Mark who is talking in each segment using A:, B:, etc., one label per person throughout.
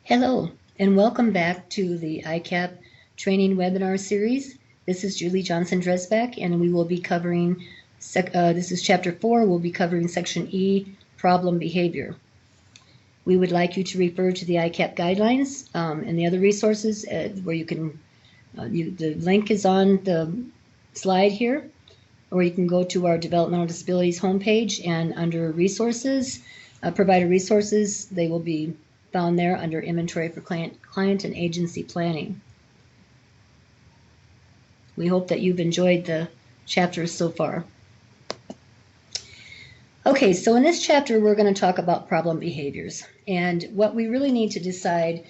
A: Hello, and welcome back to the ICAP training webinar series. This is Julie Johnson-Dresbach, and we will be covering, this is Chapter 4, we'll be covering Section E, Problem Behavior. We would like you to refer to the ICAP Guidelines and the other resources where you can, the link is on the slide here, or you can go to our Developmental Disabilities homepage and under Resources, Provider Resources, they will be found there under Inventory for Client and Agency Planning. We hope that you've enjoyed the chapters so far. Okay, so in this chapter we're going to talk about problem behaviors, and what we really need to decide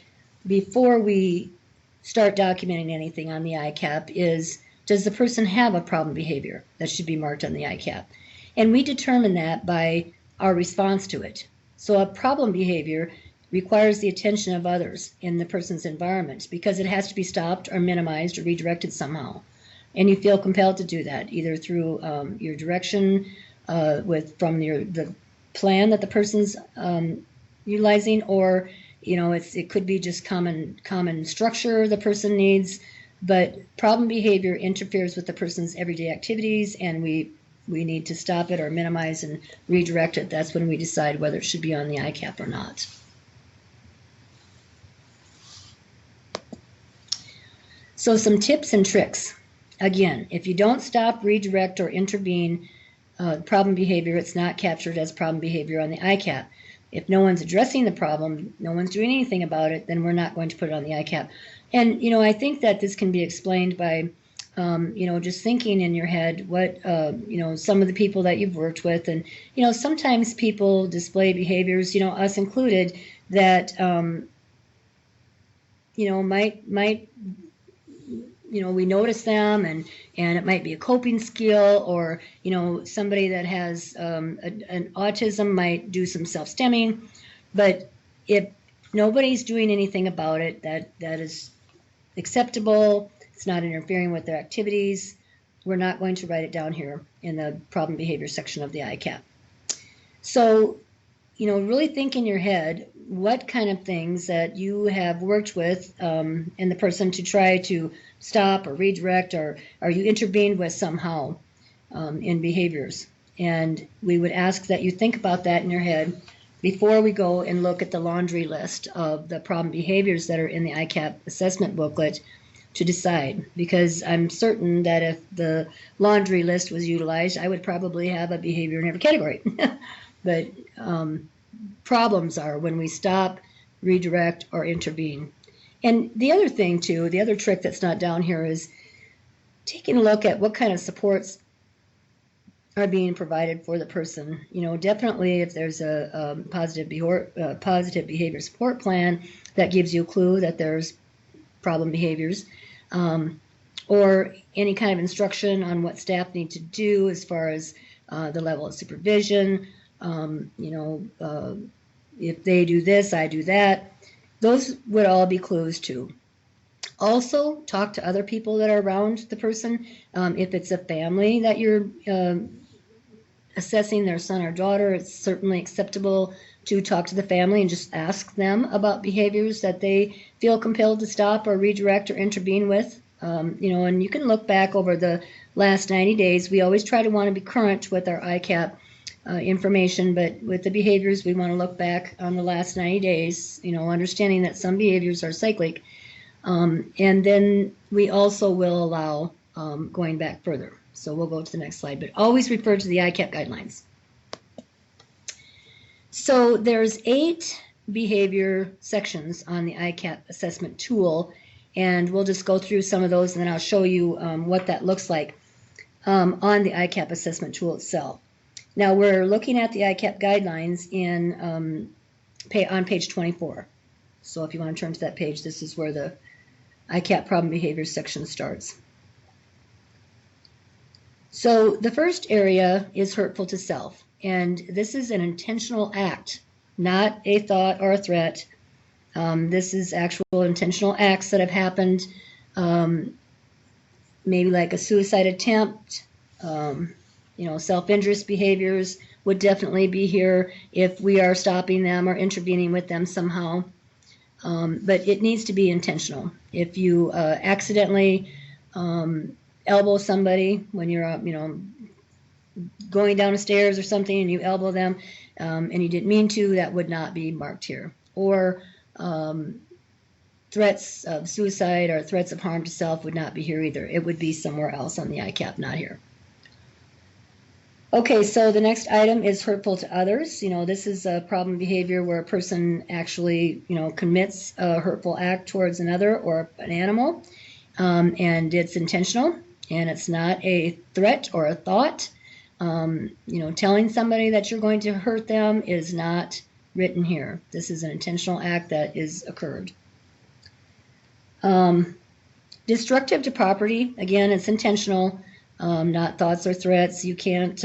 A: before we start documenting anything on the ICAP is, does the person have a problem behavior that should be marked on the ICAP? And we determine that by our response to it. So a problem behavior requires the attention of others in the person's environment because it has to be stopped or minimized or redirected somehow. And you feel compelled to do that either through your direction from the plan that the person's utilizing, or it could be just common structure the person needs. But problem behavior interferes with the person's everyday activities, and we need to stop it or minimize and redirect it. That's when we decide whether it should be on the ICAP or not. So some tips and tricks. Again, if you don't stop, redirect, or intervene problem behavior, it's not captured as problem behavior on the ICAP. If no one's addressing the problem, no one's doing anything about it, then we're not going to put it on the ICAP. And, I think that this can be explained by, just thinking in your head what, some of the people that you've worked with. And, sometimes people display behaviors, us included, that, might we notice them, and it might be a coping skill, or somebody that has an autism might do some self-stemming. But if nobody's doing anything about it that is acceptable, it's not interfering with their activities, we're not going to write it down here in the problem behavior section of the ICAP. So really think in your head what kind of things that you have worked with in the person to try to stop or redirect, or you intervened with somehow in behaviors. And we would ask that you think about that in your head before we go and look at the laundry list of the problem behaviors that are in the ICAP assessment booklet to decide. Because I'm certain that if the laundry list was utilized, I would probably have a behavior in every category. But problems are when we stop, redirect, or intervene. And the other thing too, the other trick that's not down here is taking a look at what kind of supports are being provided for the person. Definitely if there's a positive behavior support plan that gives you a clue that there's problem behaviors, or any kind of instruction on what staff need to do as far as the level of supervision, if they do this, I do that. Those would all be clues too. Also, talk to other people that are around the person. If it's a family that you're assessing their son or daughter, it's certainly acceptable to talk to the family and just ask them about behaviors that they feel compelled to stop or redirect or intervene with. And you can look back over the last 90 days. We always try to want to be current with our ICAP information, but with the behaviors, we want to look back on the last 90 days, understanding that some behaviors are cyclic. And then we also will allow going back further. So we'll go to the next slide, but always refer to the ICAP guidelines. So there's 8 behavior sections on the ICAP assessment tool, and we'll just go through some of those, and then I'll show you what that looks like on the ICAP assessment tool itself. Now we're looking at the ICAP guidelines on page 24. So if you want to turn to that page, this is where the ICAP problem behavior section starts. So the first area is hurtful to self, and this is an intentional act, not a thought or a threat. This is actual intentional acts that have happened, maybe like a suicide attempt. Self-injurious behaviors would definitely be here if we are stopping them or intervening with them somehow. but it needs to be intentional. If you accidentally elbow somebody when you're going down the stairs or something and you elbow them and you didn't mean to, that would not be marked here. Or threats of suicide or threats of harm to self would not be here either. It would be somewhere else on the ICAP, not here. Okay, so the next item is hurtful to others. This is a problem behavior where a person actually, commits a hurtful act towards another or an animal, and it's intentional, and it's not a threat or a thought. Telling somebody that you're going to hurt them is not written here. This is an intentional act that is occurred. Destructive to property, again, it's intentional. Not thoughts or threats. You can't,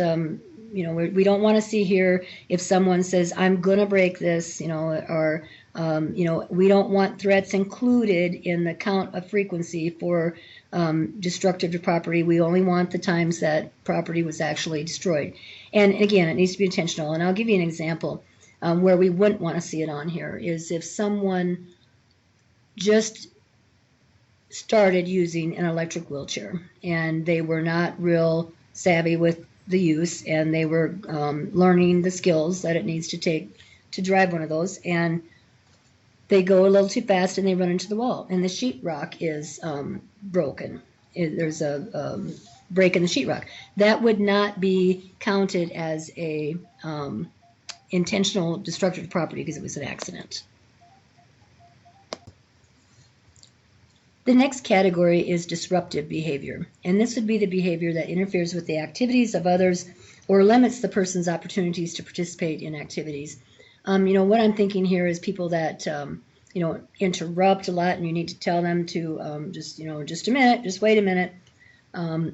A: we don't want to see here if someone says, I'm going to break this, or, we don't want threats included in the count of frequency for destructive to property. We only want the times that property was actually destroyed. And again, it needs to be intentional. And I'll give you an example where we wouldn't want to see it on here is if someone just started using an electric wheelchair and they were not real savvy with the use, and they were learning the skills that it needs to take to drive one of those, and they go a little too fast and they run into the wall and the sheetrock is broken. There's a break in the sheetrock. That would not be counted as a intentional destructive property because it was an accident. The next category is disruptive behavior, and this would be the behavior that interferes with the activities of others or limits the person's opportunities to participate in activities. What I'm thinking here is people that, interrupt a lot, and you need to tell them to just a minute, just wait a minute,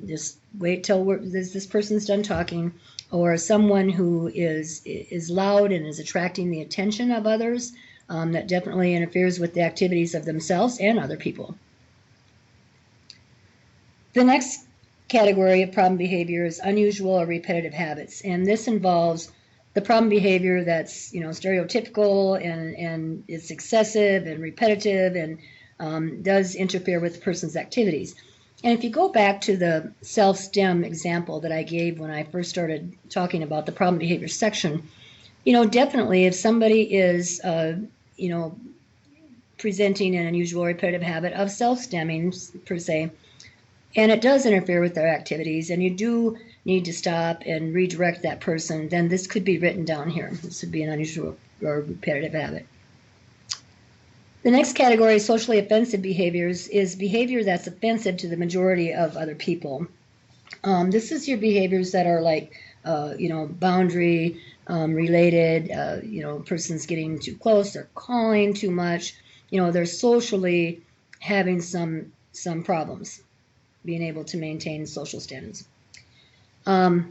A: just wait till this person's done talking, or someone who is loud and is attracting the attention of others, that definitely interferes with the activities of themselves and other people. The next category of problem behavior is unusual or repetitive habits, and this involves the problem behavior that's stereotypical and it's excessive and repetitive and does interfere with the person's activities. And if you go back to the self-STEM example that I gave when I first started talking about the problem behavior section, definitely if somebody is presenting an unusual or repetitive habit of self-STEMming per se, and it does interfere with their activities, and you do need to stop and redirect that person, then this could be written down here. This would be an unusual or repetitive habit. The next category, socially offensive behaviors, is behavior that's offensive to the majority of other people. This is your behaviors that are like, boundary related, person's getting too close, they're calling too much, they're socially having some problems being able to maintain social standards. The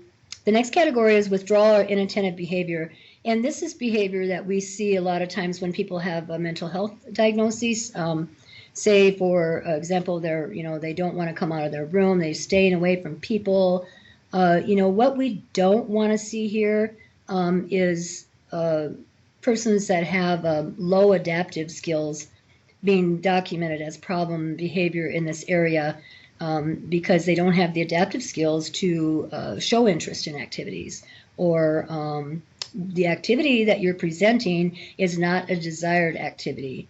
A: next category is withdrawal or inattentive behavior, and this is behavior that we see a lot of times when people have a mental health diagnosis. Say, for example, they don't want to come out of their room, they're staying away from people. What we don't want to see here is persons that have low adaptive skills being documented as problem behavior in this area. Because they don't have the adaptive skills to show interest in activities, or the activity that you're presenting is not a desired activity.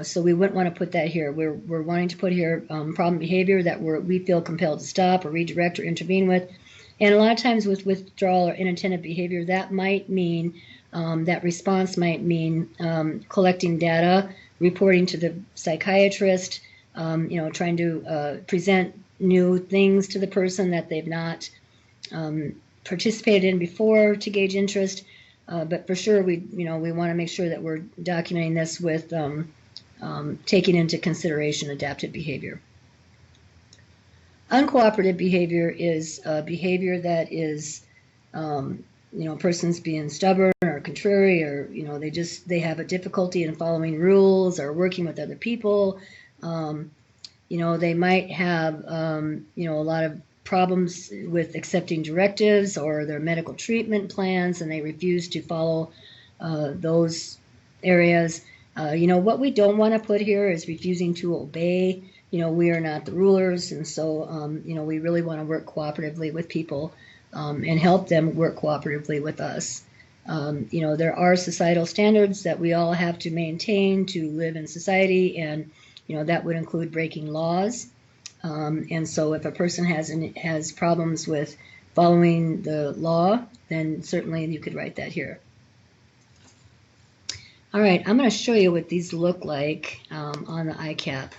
A: So we wouldn't want to put that here. We're wanting to put here problem behavior that we feel compelled to stop or redirect or intervene with. And a lot of times with withdrawal or inattentive behavior, that might mean, that response might mean collecting data, reporting to the psychiatrist, trying to present new things to the person that they've not participated in before to gauge interest. But for sure, we want to make sure that we're documenting this with taking into consideration adaptive behavior. Uncooperative behavior is behavior that is, person's being stubborn or contrary, or they have a difficulty in following rules or working with other people. They might have, a lot of problems with accepting directives or their medical treatment plans, and they refuse to follow those areas. What we don't want to put here is refusing to obey. We are not the rulers, and so, we really want to work cooperatively with people and help them work cooperatively with us. There are societal standards that we all have to maintain to live in society, and that would include breaking laws. And so if a person has problems with following the law, then certainly you could write that here. All right, I'm going to show you what these look like on the ICAP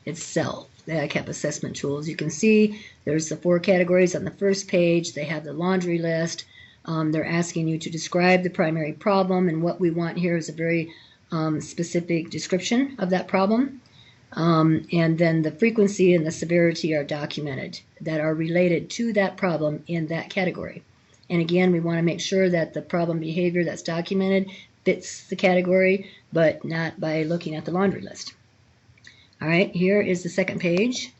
A: itself, the ICAP assessment tools. You can see there's the 4 categories on the first page. They have the laundry list. They're asking you to describe the primary problem, and what we want here is a very specific description of that problem. And then the frequency and the severity are documented that are related to that problem in that category. And again, we want to make sure that the problem behavior that's documented fits the category, but not by looking at the laundry list. All right, here is the second page.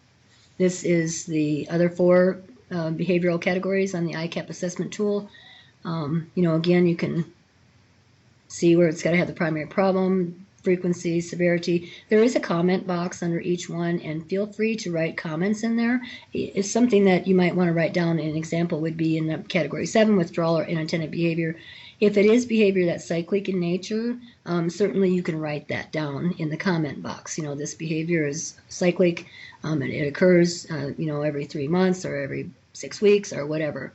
A: This is the other 4 behavioral categories on the ICAP assessment tool. Again, you can see where it's got to have the primary problem, frequency, severity. There is a comment box under each one, and feel free to write comments in there. It's something that you might want to write down. An example would be in category 7, withdrawal or inattentive behavior. If it is behavior that's cyclic in nature, certainly you can write that down in the comment box. This behavior is cyclic. It occurs, every 3 months or every 6 weeks or whatever.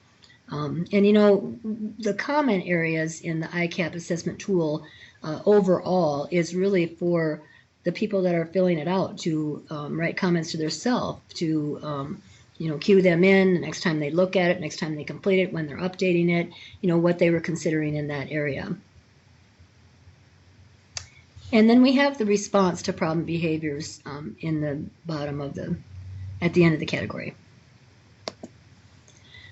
A: The comment areas in the ICAP assessment tool overall is really for the people that are filling it out to write comments to themselves, to cue them in the next time they look at it, next time they complete it, when they're updating it, what they were considering in that area. And then we have the response to problem behaviors in the bottom of at the end of the category.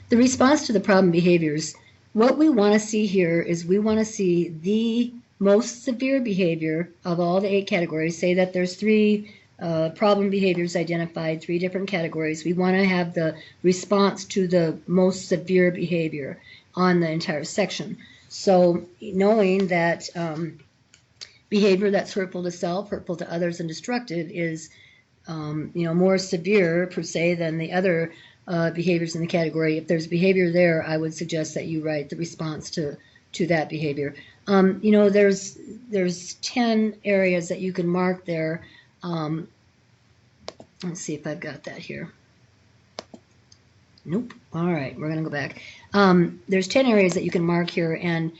A: The response to the problem behaviors, what we want to see here is we want to see the most severe behavior of all the 8 categories. Say that there's 3 problem behaviors identified, 3 different categories. We want to have the response to the most severe behavior on the entire section. So knowing that behavior that's hurtful to self, hurtful to others, and destructive is more severe per se than the other behaviors in the category. If there's behavior there, I would suggest that you write the response to that behavior. There's 10 areas that you can mark there. Let's see if I've got that here. Nope. All right, we're gonna go back. There's 10 areas that you can mark here, and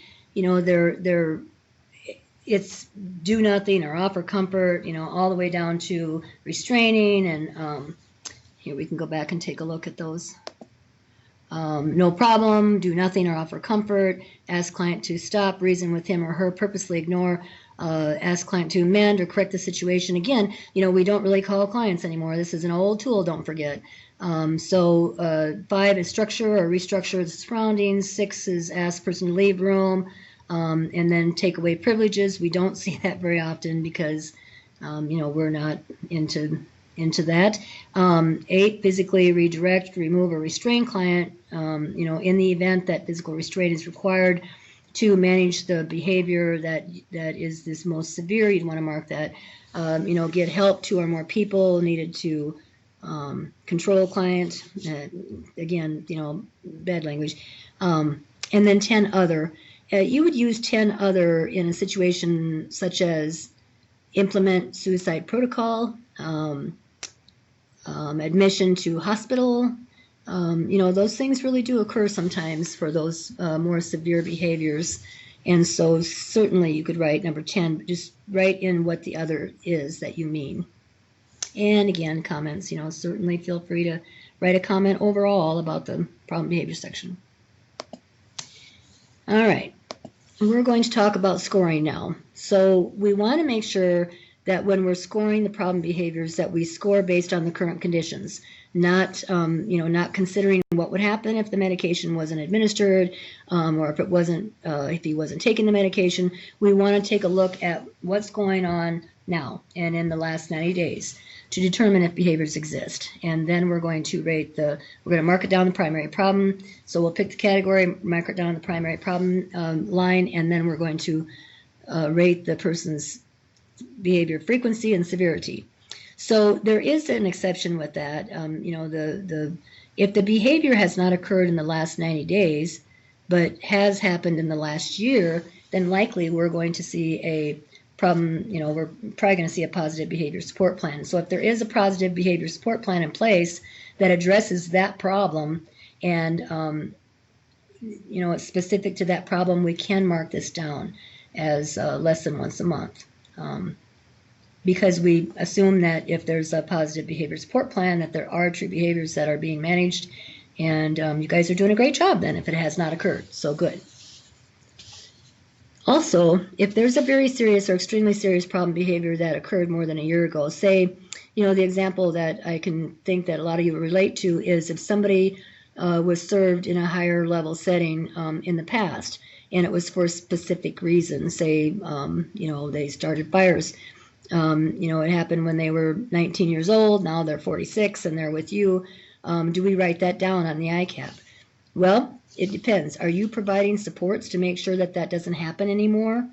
A: it's do nothing or offer comfort, all the way down to restraining, and here we can go back and take a look at those. No problem, do nothing or offer comfort, ask client to stop, reason with him or her, purposely ignore, ask client to amend or correct the situation. Again, we don't really call clients anymore. This is an old tool, don't forget. 5 is structure or restructure the surroundings. 6 is ask person to leave room, and then take away privileges. We don't see that very often because, we're not into that. 8, physically redirect, remove, or restrain client, in the event that physical restraint is required to manage the behavior that is this most severe. You'd want to mark that. Get help 2 or more people needed to control client. Again, bad language. And then 10 other. You would use 10 other in a situation such as implement suicide protocol, admission to hospital. Those things really do occur sometimes for those more severe behaviors. And so certainly you could write number 10, but just write in what the other is that you mean. And again, comments, certainly feel free to write a comment overall about the problem behavior section. All right, we're going to talk about scoring now. So we want to make sure that when we're scoring the problem behaviors that we score based on the current conditions, not not considering what would happen if the medication wasn't administered, or if he wasn't taking the medication. We want to take a look at what's going on now and in the last 90 days to determine if behaviors exist. And then we're going to mark it down the primary problem. So we'll pick the category, mark it down the primary problem line, and then we're going to rate the person's behavior frequency and severity. So there is an exception with that. If the behavior has not occurred in the last 90 days, but has happened in the last year, then likely we're going to see a problem, we're probably going to see a positive behavior support plan. So if there is a positive behavior support plan in place that addresses that problem and, it's specific to that problem, we can mark this down as less than once a month. Because we assume that if there's a positive behavior support plan, that there are true behaviors that are being managed, and you guys are doing a great job then if it has not occurred. So good. Also, if there's a very serious or extremely serious problem behavior that occurred more than a year ago, say, the example that I can think that a lot of you relate to is if somebody was served in a higher level setting in the past, and it was for specific reasons, say, they started fires. It happened when they were 19 years old, now they're 46 and they're with you. Do we write that down on the ICAP? Well, it depends. Are you providing supports to make sure that that doesn't happen anymore?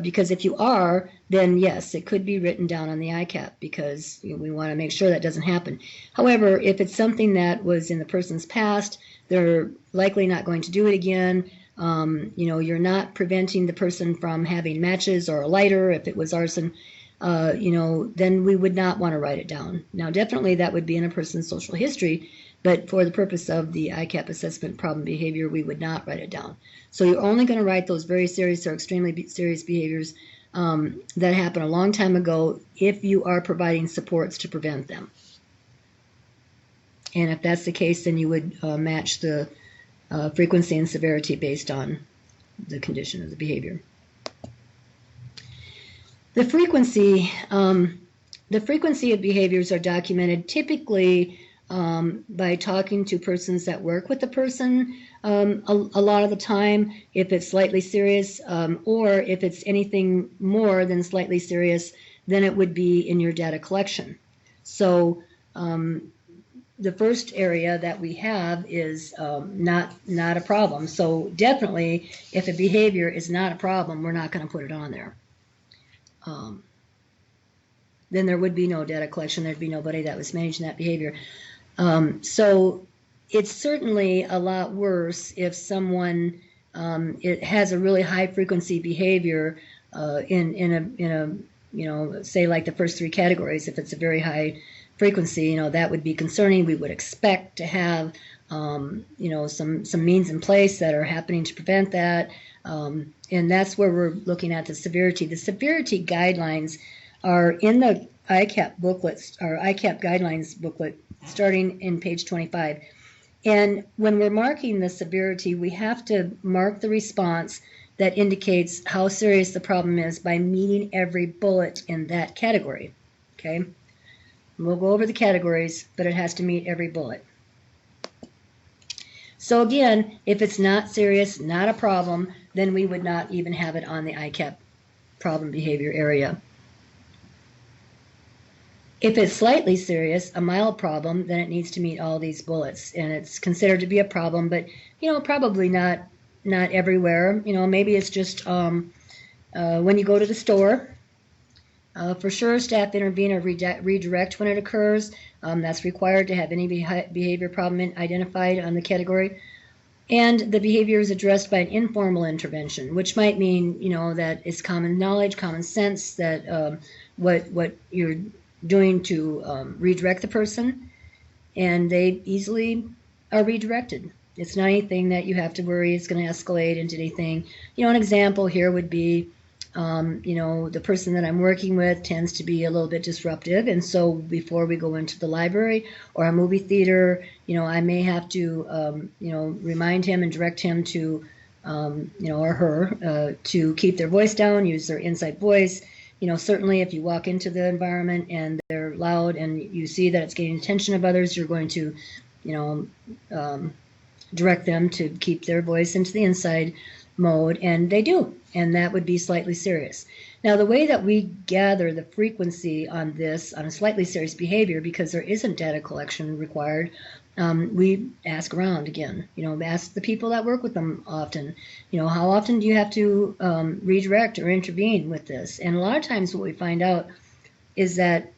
A: Because if you are, then yes, it could be written down on the ICAP because we want to make sure that doesn't happen. However, if it's something that was in the person's past, they're likely not going to do it again. You're not preventing the person from having matches or a lighter if it was arson. Then we would not want to write it down. Now, definitely that would be in a person's social history, but for the purpose of the ICAP assessment problem behavior, we would not write it down. So you're only going to write those very serious or extremely serious behaviors that happened a long time ago if you are providing supports to prevent them. And if that's the case, then you would match the frequency and severity based on the condition of the behavior. The frequency of behaviors are documented typically by talking to persons that work with the person a lot of the time, if it's slightly serious, or if it's anything more than slightly serious, then it would be in your data collection. So the first area that we have is not a problem. So definitely, if a behavior is not a problem, we're not going to put it on there. Then there would be no data collection. There'd be nobody that was managing that behavior. So it's certainly a lot worse if someone it has a really high frequency behavior in a say like the first three categories. If it's a very high frequency, that would be concerning. We would expect to have some means in place that are happening to prevent that. And that's where we're looking at the severity. The severity guidelines are in the ICAP booklets, or ICAP Guidelines booklet, starting in page 25. And when we're marking the severity, we have to mark the response that indicates how serious the problem is by meeting every bullet in that category. Okay? We'll go over the categories, but it has to meet every bullet. So again, if it's not serious, not a problem, then we would not even have it on the ICAP problem behavior area. If it's slightly serious, a mild problem, then it needs to meet all these bullets, and it's considered to be a problem, but probably not everywhere. Maybe it's just when you go to the store. For sure, staff intervene or redirect when it occurs. That's required to have any behavior problem identified on the category. And the behavior is addressed by an informal intervention, which might mean, that it's common knowledge, common sense that what you're doing to redirect the person, and they easily are redirected. It's not anything that you have to worry it's going to escalate into anything. An example here would be, the person that I'm working with tends to be a little bit disruptive, and so before we go into the library or a movie theater, I may have to, remind him and direct him to, or her, to keep their voice down, use their inside voice. Certainly if you walk into the environment and they're loud and you see that it's getting attention of others, you're going to, direct them to keep their voice into the inside mode, and they do, and that would be slightly serious. Now, the way that we gather the frequency on this, on a slightly serious behavior, because there isn't data collection required, we ask around again, ask the people that work with them often, how often do you have to redirect or intervene with this? And a lot of times what we find out is that,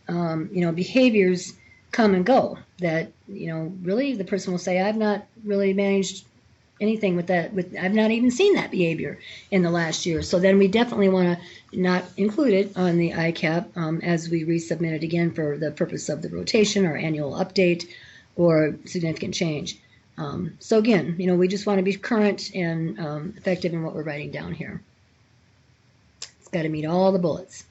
A: behaviors come and go, that, really the person will say, I've not really managed anything with that, I've not even seen that behavior in the last year. So then we definitely want to not include it on the ICAP as we resubmit it again for the purpose of the rotation or annual update or significant change. So again, we just want to be current and effective in what we're writing down here. It's got to meet all the bullets.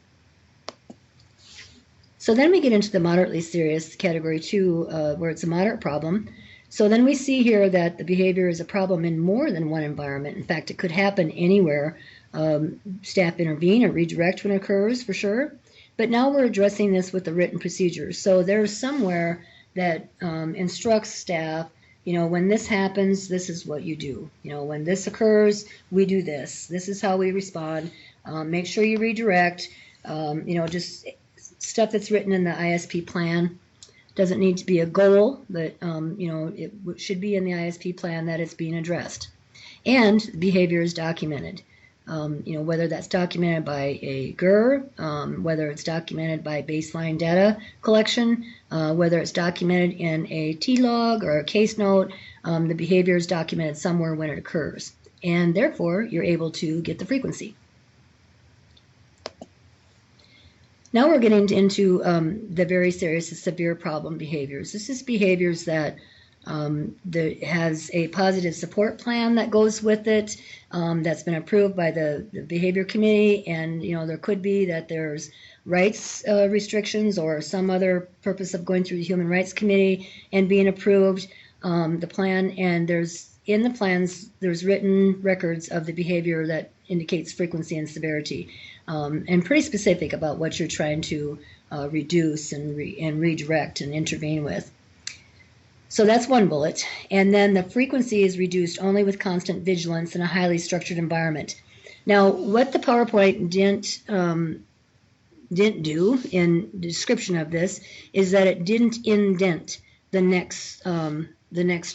A: So then we get into the moderately serious category 2, where it's a moderate problem. So then we see here that the behavior is a problem in more than one environment. In fact, it could happen anywhere. Staff intervene or redirect when it occurs, for sure. But now we're addressing this with the written procedures. So there's somewhere that instructs staff, when this happens, this is what you do. When this occurs, we do this. This is how we respond. Make sure you redirect. Just stuff that's written in the ISP plan. Doesn't need to be a goal, but it should be in the ISP plan that it's being addressed. And behavior is documented. Whether that's documented by a GER, whether it's documented by baseline data collection, whether it's documented in a T-log or a case note, the behavior is documented somewhere when it occurs. And therefore, you're able to get the frequency. Now we're getting into the very serious and severe problem behaviors. This is behaviors that has a positive support plan that goes with it, that's been approved by the behavior committee, and there could be that there's rights restrictions or some other purpose of going through the Human Rights Committee and being approved, the plan, and in the plans there's written records of the behavior that indicates frequency and severity, and pretty specific about what you're trying to reduce and redirect and intervene with. So that's one bullet. And then the frequency is reduced only with constant vigilance in a highly structured environment. Now, what the PowerPoint didn't do in the description of this is that it didn't indent the next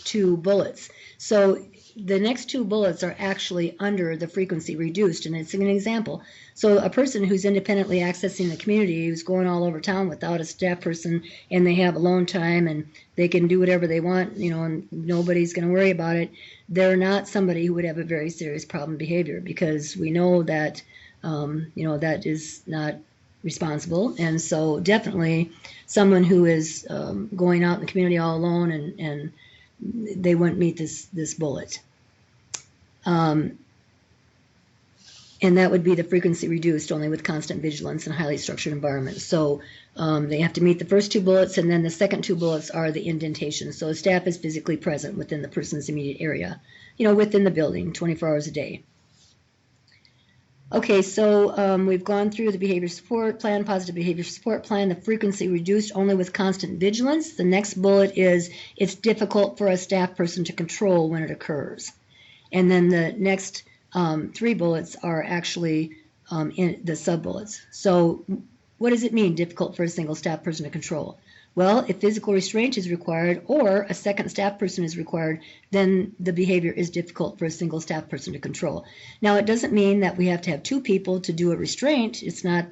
A: two bullets. So the next two bullets are actually under the frequency reduced, and it's an example. So a person who's independently accessing the community, who's going all over town without a staff person, and they have alone time and they can do whatever they want, and nobody's going to worry about it, they're not somebody who would have a very serious problem behavior, because we know that that is not responsible. And so definitely someone who is going out in the community all alone, and they wouldn't meet this bullet. And that would be the frequency reduced only with constant vigilance in a highly structured environment. So they have to meet the first two bullets, and then the second two bullets are the indentations. So staff is physically present within the person's immediate area, within the building 24 hours a day. Okay, so we've gone through the behavior support plan, positive behavior support plan, the frequency reduced only with constant vigilance. The next bullet is it's difficult for a staff person to control when it occurs. And then the next three bullets are actually in the sub-bullets. So what does it mean, difficult for a single staff person to control? Well, if physical restraint is required or a second staff person is required, then the behavior is difficult for a single staff person to control. Now, it doesn't mean that we have to have two people to do a restraint. It's not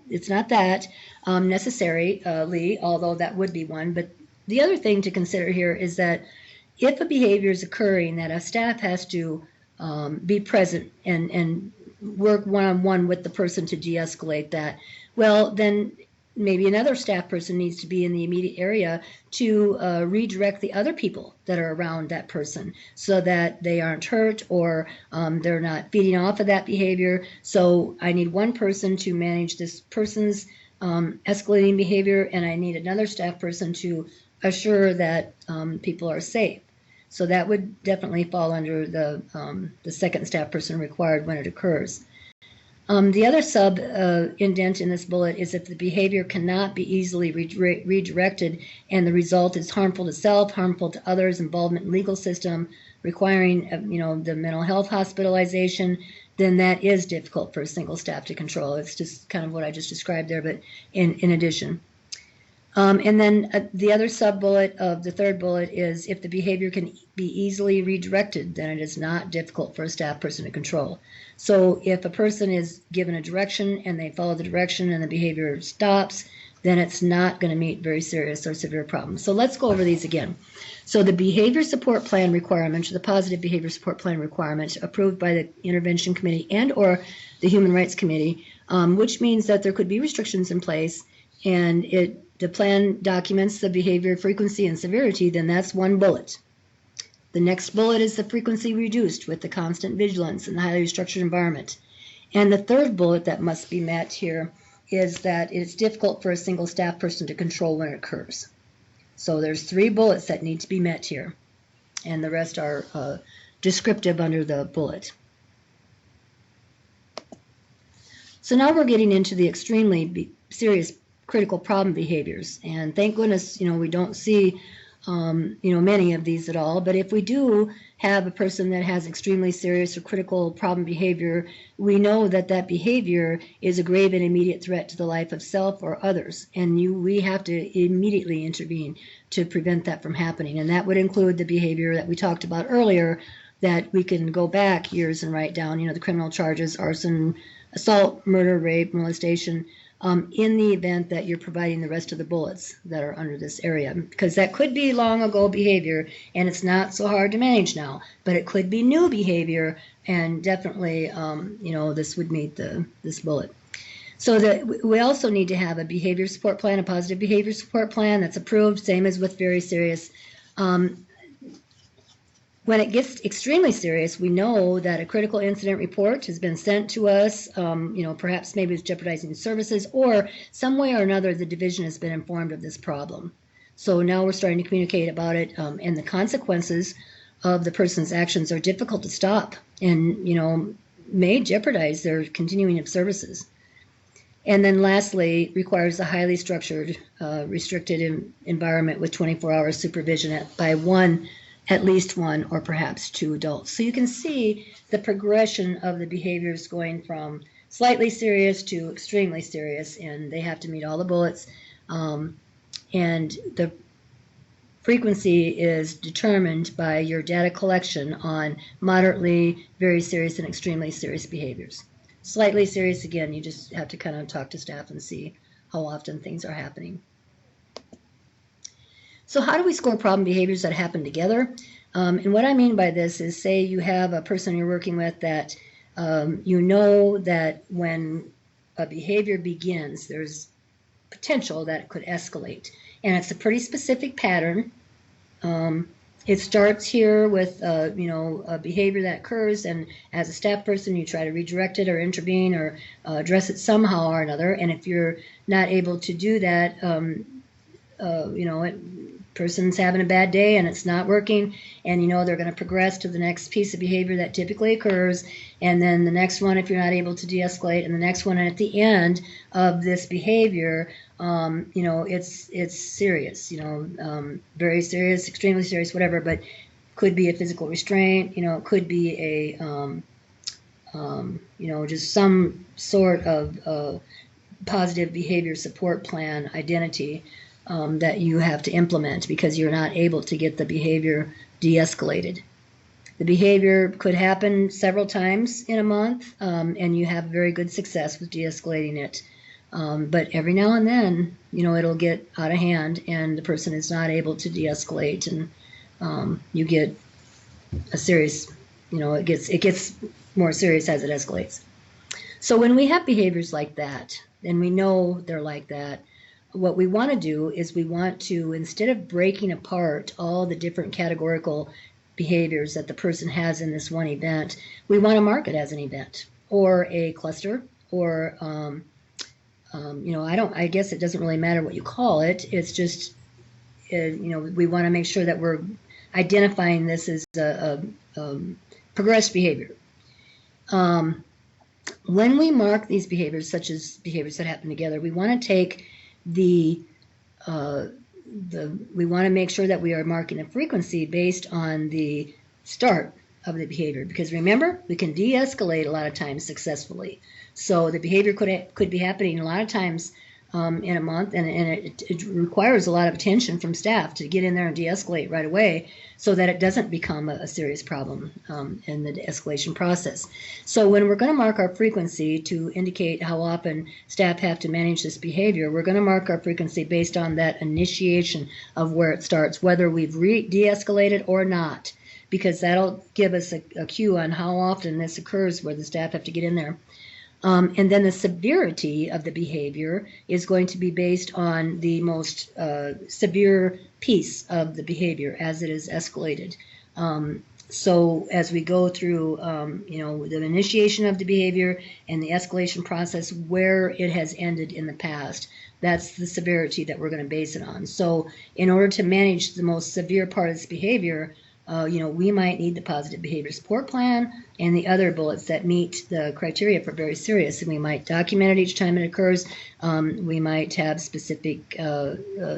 A: that necessarily, although that would be one. But the other thing to consider here is that if a behavior is occurring that a staff has to be present and work one-on-one with the person to de-escalate that, well, then maybe another staff person needs to be in the immediate area to redirect the other people that are around that person so that they aren't hurt or they're not feeding off of that behavior. So I need one person to manage this person's escalating behavior, and I need another staff person to assure that people are safe. So that would definitely fall under the second staff person required when it occurs. The other sub-indent in this bullet is if the behavior cannot be easily redirected and the result is harmful to self, harmful to others, involvement in legal system, requiring the mental health hospitalization, then that is difficult for a single staff to control. It's just kind of what I just described there, but in addition. And then the other sub-bullet of the third bullet is if the behavior can be easily redirected, then it is not difficult for a staff person to control. So if a person is given a direction and they follow the direction and the behavior stops, then it's not going to meet very serious or severe problems. So let's go over these again. So the behavior support plan requirements, or the positive behavior support plan requirements approved by the intervention committee and or the human rights committee, which means that there could be restrictions in place, and the plan documents the behavior frequency and severity, then that's one bullet. The next bullet is the frequency reduced with the constant vigilance in the highly structured environment. And the third bullet that must be met here is that it's difficult for a single staff person to control when it occurs. So there's 3 bullets that need to be met here, and the rest are descriptive under the bullet. So now we're getting into the extremely serious critical problem behaviors, and thank goodness, we don't see many of these at all. But if we do have a person that has extremely serious or critical problem behavior, we know that that behavior is a grave and immediate threat to the life of self or others, and we have to immediately intervene to prevent that from happening. And that would include the behavior that we talked about earlier, that we can go back years and write down, the criminal charges, arson, assault, murder, rape, molestation, in the event that you're providing the rest of the bullets that are under this area. Because that could be long ago behavior, and it's not so hard to manage now, but it could be new behavior, and definitely, this would meet this bullet. So that we also need to have a behavior support plan, a positive behavior support plan that's approved, same as with very serious. When it gets extremely serious, we know that a critical incident report has been sent to us, perhaps maybe it's jeopardizing services, or some way or another the division has been informed of this problem. So now we're starting to communicate about it, and the consequences of the person's actions are difficult to stop and, may jeopardize their continuing of services. And then lastly, requires a highly structured, restricted environment with 24-hour supervision by at least one or perhaps 2 adults. So you can see the progression of the behaviors going from slightly serious to extremely serious, and they have to meet all the bullets. And the frequency is determined by your data collection on moderately, very serious, and extremely serious behaviors. Slightly serious, again, you just have to kind of talk to staff and see how often things are happening. So how do we score problem behaviors that happen together? And what I mean by this is, say you have a person you're working with that that when a behavior begins, there's potential that it could escalate. And it's a pretty specific pattern. It starts here with a behavior that occurs, and as a staff person you try to redirect it or intervene or address it somehow or another. And if you're not able to do that, person's having a bad day and it's not working, and they're going to progress to the next piece of behavior that typically occurs, and then the next one if you're not able to de-escalate, and the next one, and at the end of this behavior, it's serious, very serious, extremely serious, whatever, but could be a physical restraint, it could be a just some sort of positive behavior support plan identity that you have to implement because you're not able to get the behavior de-escalated. The behavior could happen several times in a month, and you have very good success with de-escalating it. But every now and then, it'll get out of hand and the person is not able to de-escalate, and you get a serious, it gets more serious as it escalates. So when we have behaviors like that, and we know they're like that, what we want to do is we want to, instead of breaking apart all the different categorical behaviors that the person has in this one event, we want to mark it as an event or a cluster, or I guess it doesn't really matter what you call it. It's just we want to make sure that we're identifying this as a progressed behavior. When we mark these behaviors, such as behaviors that happen together, we want to take we want to make sure that we are marking the frequency based on the start of the behavior, because remember, we can de-escalate a lot of times successfully. So the behavior could be happening a lot of times in a month, and it requires a lot of attention from staff to get in there and de-escalate right away so that it doesn't become a serious problem in the de-escalation process. So when we're going to mark our frequency to indicate how often staff have to manage this behavior, we're going to mark our frequency based on that initiation of where it starts, whether we've de-escalated or not, because that'll give us a cue on how often this occurs where the staff have to get in there. And then the severity of the behavior is going to be based on the most severe piece of the behavior as it is escalated. So as we go through, the initiation of the behavior and the escalation process, where it has ended in the past, that's the severity that we're going to base it on. So in order to manage the most severe part of this behavior, we might need the positive behavior support plan and the other bullets that meet the criteria for very serious. And we might document it each time it occurs. We might have specific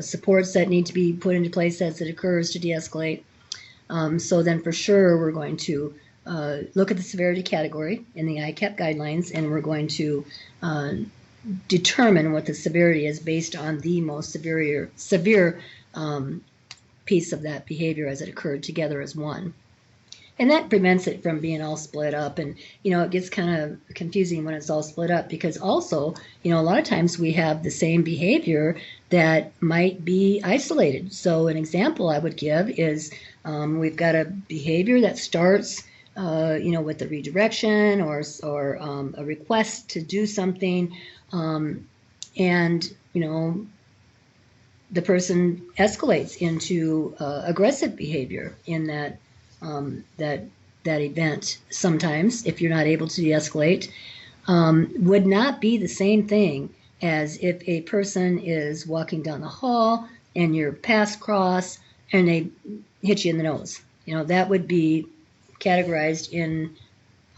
A: supports that need to be put into place as it occurs to de-escalate. So then for sure we're going to look at the severity category in the ICAP guidelines, and we're going to determine what the severity is based on the most severe piece of that behavior as it occurred together as one. And that prevents it from being all split up. And, it gets kind of confusing when it's all split up, because also, a lot of times we have the same behavior that might be isolated. So an example I would give is we've got a behavior that starts, with a redirection or a request to do something. The person escalates into aggressive behavior in that event. Sometimes, if you're not able to de-escalate, would not be the same thing as if a person is walking down the hall and you're pass cross and they hit you in the nose. That would be categorized in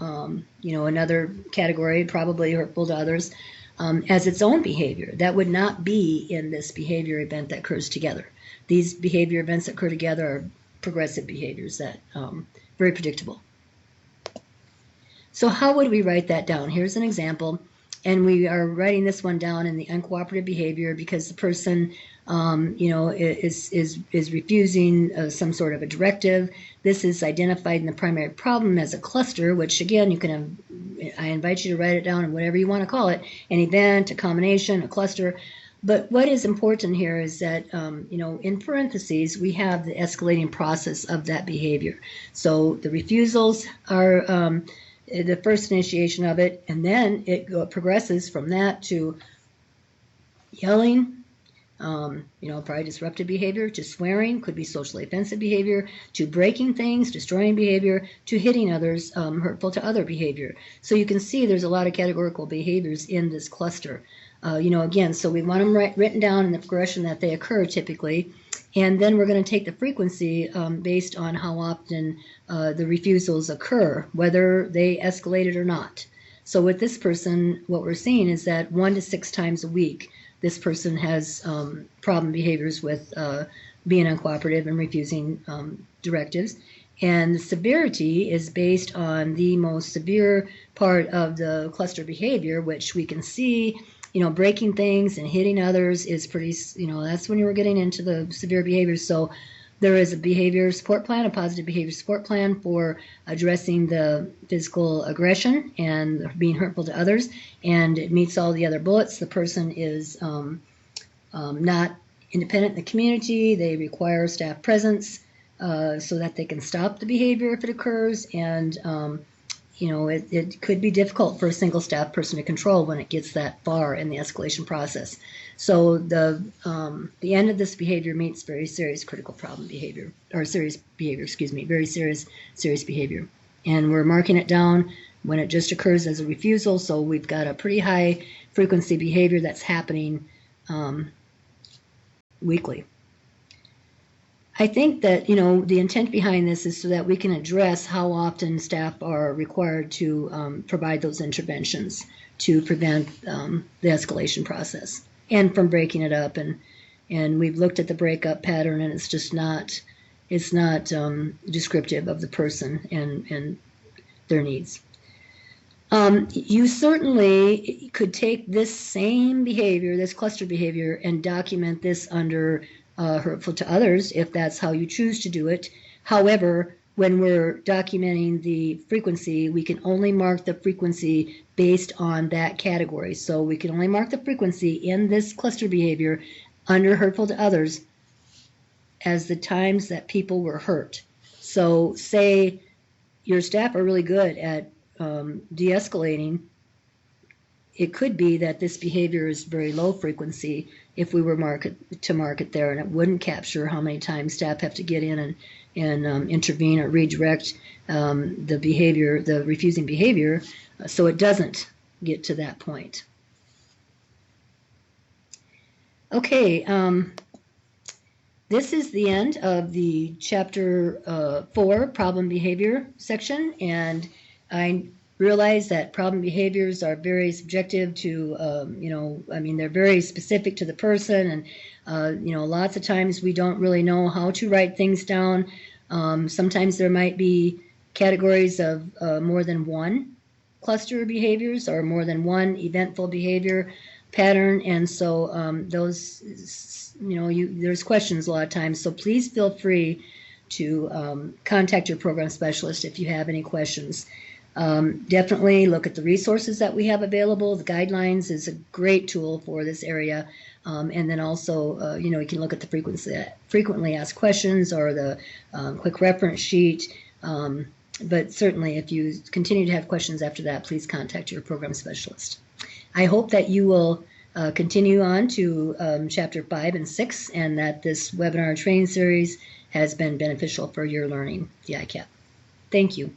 A: another category, probably hurtful to others, as its own behavior. That would not be in this behavior event that occurs together. These behavior events that occur together are progressive behaviors that very predictable. So how would we write that down? Here's an example, and we are writing this one down in the uncooperative behavior because the person is refusing some sort of a directive. This is identified in the primary problem as a cluster, which again, I invite you to write it down in whatever you want to call it, an event, a combination, a cluster. But what is important here is that, in parentheses, we have the escalating process of that behavior. So the refusals are the first initiation of it, and then it progresses from that to yelling, probably disruptive behavior, to swearing, could be socially offensive behavior, to breaking things, destroying behavior, to hitting others, hurtful to other behavior. So you can see there's a lot of categorical behaviors in this cluster. Again, so we want them written down in the progression that they occur typically, and then we're going to take the frequency based on how often the refusals occur, whether they escalated or not. So with this person, what we're seeing is that 1 to 6 times a week, this person has problem behaviors with being uncooperative and refusing directives. And the severity is based on the most severe part of the cluster behavior, which we can see, breaking things and hitting others is pretty, that's when you were getting into the severe behaviors. So there is a behavior support plan, a positive behavior support plan for addressing the physical aggression and being hurtful to others, and it meets all the other bullets. The person is not independent in the community. They require staff presence so that they can stop the behavior if it occurs, and it could be difficult for a single staff person to control when it gets that far in the escalation process. So the end of this behavior meets very serious critical problem behavior, or serious behavior, very serious behavior. And we're marking it down when it just occurs as a refusal, so we've got a pretty high frequency behavior that's happening weekly. I think that, the intent behind this is so that we can address how often staff are required to provide those interventions to prevent the escalation process and from breaking it up. And we've looked at the breakup pattern, and it's just not, descriptive of the person and their needs. You certainly could take this same behavior, this cluster behavior, and document this under hurtful to others if that's how you choose to do it. However, when we're documenting the frequency, we can only mark the frequency based on that category. So we can only mark the frequency in this cluster behavior under hurtful to others as the times that people were hurt. So say your staff are really good at de-escalating. It could be that this behavior is very low frequency if we were to mark it there, and it wouldn't capture how many times staff have to get in and intervene or redirect the behavior, the refusing behavior, so it doesn't get to that point. Okay, this is the end of the chapter 4 problem behavior section, and I realize that problem behaviors are very subjective to, they're very specific to the person, and, lots of times we don't really know how to write things down. Sometimes there might be categories of more than one cluster of behaviors or more than one eventful behavior pattern, and so there's questions a lot of times, so please feel free to contact your program specialist if you have any questions. Definitely look at the resources that we have available. The guidelines is a great tool for this area. And then also, you can look at the frequently asked questions or the quick reference sheet. But certainly, if you continue to have questions after that, please contact your program specialist. I hope that you will continue on to Chapter 5 and 6, and that this webinar training series has been beneficial for your learning, the ICAP. Thank you.